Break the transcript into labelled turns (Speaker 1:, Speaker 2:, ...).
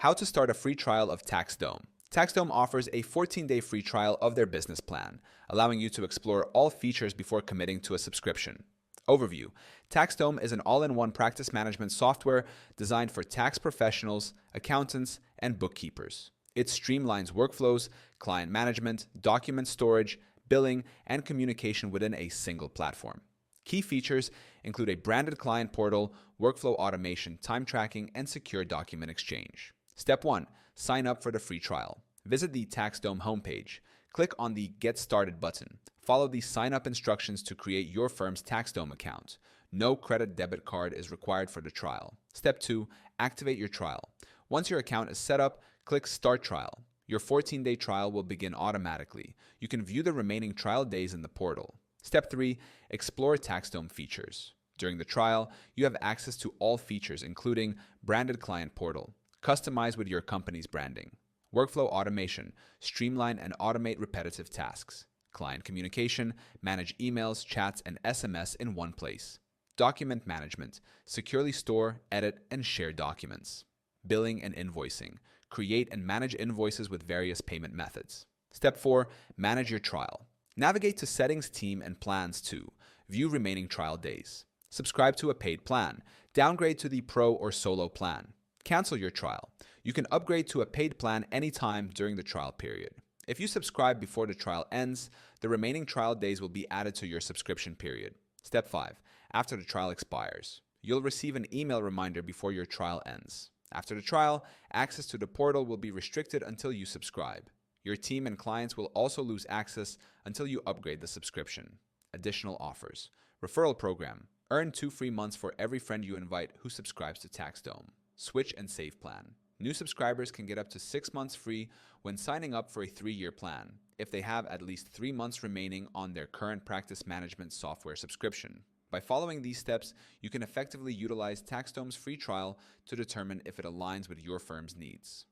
Speaker 1: How to start a free trial of TaxDome. TaxDome offers a 14-day free trial of their business plan, allowing you to explore all features before committing to a subscription. Overview. TaxDome is an all-in-one practice management software designed for tax professionals, accountants, and bookkeepers. It streamlines workflows, client management, document storage, billing, and communication within a single platform. Key features include a branded client portal, workflow automation, time tracking, and secure document exchange. Step 1. Sign up for the free trial. Visit the TaxDome homepage. Click on the Get Started button. Follow the sign-up instructions to create your firm's TaxDome account. No credit debit card is required for the trial. Step 2. Activate your trial. Once your account is set up, click Start Trial. Your 14-day trial will begin automatically. You can view the remaining trial days in the portal. Step 3. Explore TaxDome features. During the trial, you have access to all features including branded client portal, customize with your company's branding, workflow automation, streamline and automate repetitive tasks, client communication, manage emails, chats, and SMS in one place, document management, securely store, edit, and share documents, billing and invoicing, create and manage invoices with various payment methods. Step 4. Manage your trial. Navigate to Settings, Team, and Plans to view remaining trial days. Subscribe to a paid plan. Downgrade to the Pro or Solo plan. Cancel your trial. You can upgrade to a paid plan anytime during the trial period. If you subscribe before the trial ends, the remaining trial days will be added to your subscription period. Step 5. After the trial expires, you'll receive an email reminder before your trial ends. After the trial, access to the portal will be restricted until you subscribe. Your team and clients will also lose access until you upgrade the subscription. Additional offers. Referral program. Earn 2 free months for every friend you invite who subscribes to TaxDome. Switch and save plan. New subscribers can get up to 6 months free when signing up for a 3-year plan, if they have at least 3 months remaining on their current practice management software subscription. By following these steps, you can effectively utilize TaxDome's free trial to determine if it aligns with your firm's needs.